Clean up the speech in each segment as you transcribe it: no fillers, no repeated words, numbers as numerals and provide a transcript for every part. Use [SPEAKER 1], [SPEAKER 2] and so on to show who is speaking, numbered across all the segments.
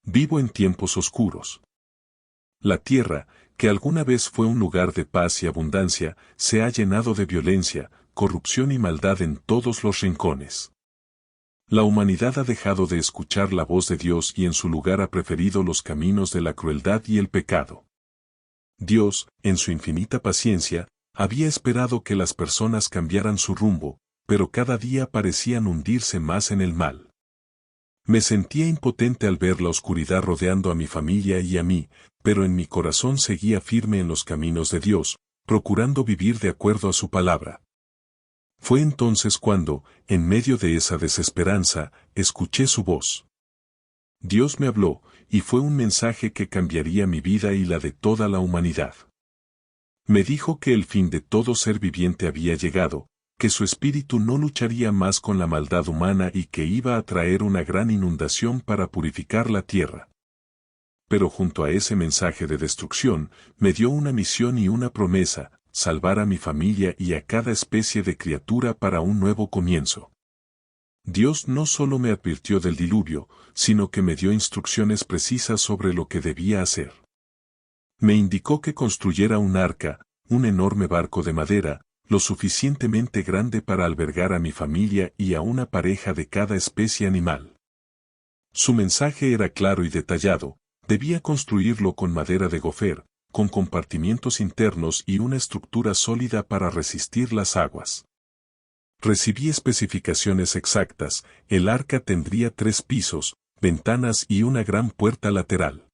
[SPEAKER 1] Vivo en tiempos oscuros. La tierra, que alguna vez fue un lugar de paz y abundancia, se ha llenado de violencia, corrupción y maldad en todos los rincones. La humanidad ha dejado de escuchar la voz de Dios y en su lugar ha preferido los caminos de la crueldad y el pecado. Dios, en su infinita paciencia, había esperado que las personas cambiaran su rumbo, pero cada día parecían hundirse más en el mal. Me sentía impotente al ver la oscuridad rodeando a mi familia y a mí, pero en mi corazón seguía firme en los caminos de Dios, procurando vivir de acuerdo a su palabra. Fue entonces cuando, en medio de esa desesperanza, escuché su voz. Dios me habló, y fue un mensaje que cambiaría mi vida y la de toda la humanidad. Me dijo que el fin de todo ser viviente había llegado, que su espíritu no lucharía más con la maldad humana y que iba a traer una gran inundación para purificar la tierra. Pero junto a ese mensaje de destrucción, me dio una misión y una promesa: salvar a mi familia y a cada especie de criatura para un nuevo comienzo. Dios no solo me advirtió del diluvio, sino que me dio instrucciones precisas sobre lo que debía hacer. Me indicó que construyera un arca, un enorme barco de madera, lo suficientemente grande para albergar a mi familia y a una pareja de cada especie animal. Su mensaje era claro y detallado: debía construirlo con madera de gofer, con compartimientos internos y una estructura sólida para resistir las aguas. Recibí especificaciones exactas: el arca tendría 3 pisos, ventanas y una gran puerta lateral.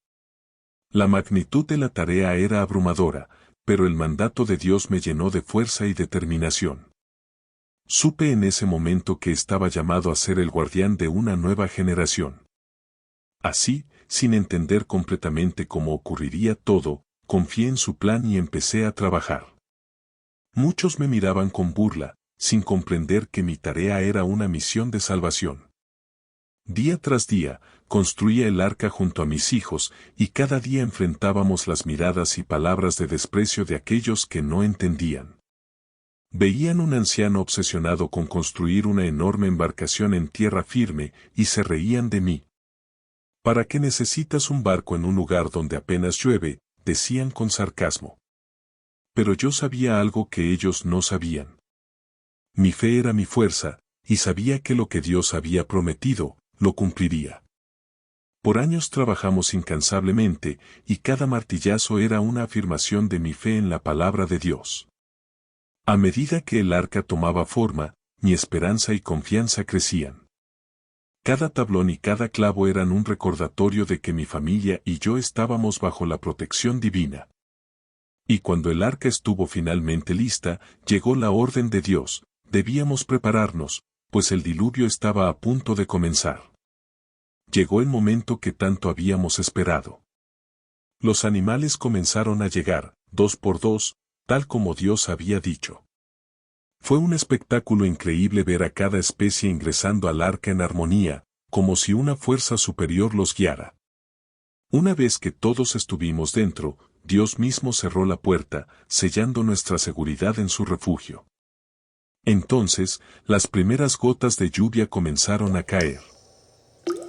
[SPEAKER 1] La magnitud de la tarea era abrumadora, pero el mandato de Dios me llenó de fuerza y determinación. Supe en ese momento que estaba llamado a ser el guardián de una nueva generación. Así, sin entender completamente cómo ocurriría todo, confié en su plan y empecé a trabajar. Muchos me miraban con burla, sin comprender que mi tarea era una misión de salvación. Día tras día, construía el arca junto a mis hijos, y cada día enfrentábamos las miradas y palabras de desprecio de aquellos que no entendían. Veían un anciano obsesionado con construir una enorme embarcación en tierra firme, y se reían de mí. ¿Para qué necesitas un barco en un lugar donde apenas llueve?, decían con sarcasmo. Pero yo sabía algo que ellos no sabían. Mi fe era mi fuerza, y sabía que lo que Dios había prometido, lo cumpliría. Por años trabajamos incansablemente, y cada martillazo era una afirmación de mi fe en la palabra de Dios. A medida que el arca tomaba forma, mi esperanza y confianza crecían. Cada tablón y cada clavo eran un recordatorio de que mi familia y yo estábamos bajo la protección divina. Y cuando el arca estuvo finalmente lista, llegó la orden de Dios: debíamos prepararnos, pues el diluvio estaba a punto de comenzar. Llegó el momento que tanto habíamos esperado. Los animales comenzaron a llegar, 2 por 2, tal como Dios había dicho. Fue un espectáculo increíble ver a cada especie ingresando al arca en armonía, como si una fuerza superior los guiara. Una vez que todos estuvimos dentro, Dios mismo cerró la puerta, sellando nuestra seguridad en su refugio. Entonces, las primeras gotas de lluvia comenzaron a caer.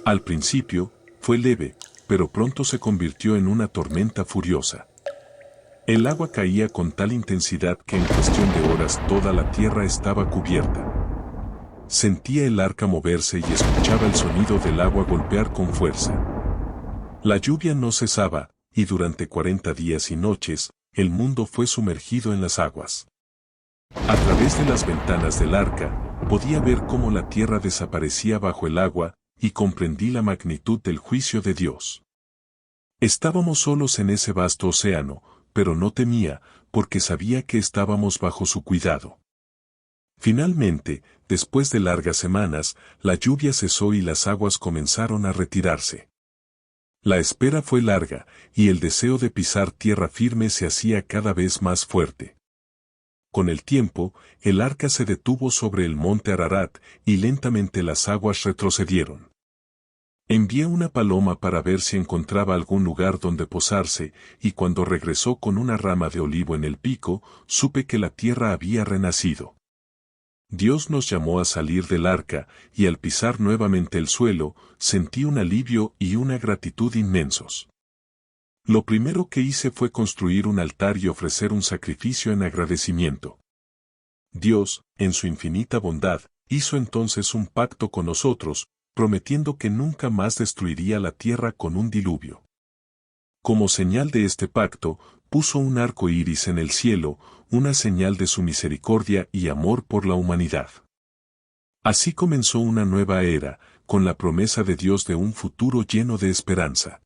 [SPEAKER 1] Al principio, fue leve, pero pronto se convirtió en una tormenta furiosa. El agua caía con tal intensidad que en cuestión de horas toda la tierra estaba cubierta. Sentía el arca moverse y escuchaba el sonido del agua golpear con fuerza. La lluvia no cesaba, y durante 40 días y noches, el mundo fue sumergido en las aguas. A través de las ventanas del arca, podía ver cómo la tierra desaparecía bajo el agua, y comprendí la magnitud del juicio de Dios. Estábamos solos en ese vasto océano, pero no temía, porque sabía que estábamos bajo su cuidado. Finalmente, después de largas semanas, la lluvia cesó y las aguas comenzaron a retirarse. La espera fue larga, y el deseo de pisar tierra firme se hacía cada vez más fuerte. Con el tiempo, el arca se detuvo sobre el monte Ararat, y lentamente las aguas retrocedieron. Envié una paloma para ver si encontraba algún lugar donde posarse, y cuando regresó con una rama de olivo en el pico, supe que la tierra había renacido. Dios nos llamó a salir del arca, y al pisar nuevamente el suelo, sentí un alivio y una gratitud inmensos. Lo primero que hice fue construir un altar y ofrecer un sacrificio en agradecimiento. Dios, en su infinita bondad, hizo entonces un pacto con nosotros, prometiendo que nunca más destruiría la tierra con un diluvio. Como señal de este pacto, puso un arco iris en el cielo, una señal de su misericordia y amor por la humanidad. Así comenzó una nueva era, con la promesa de Dios de un futuro lleno de esperanza.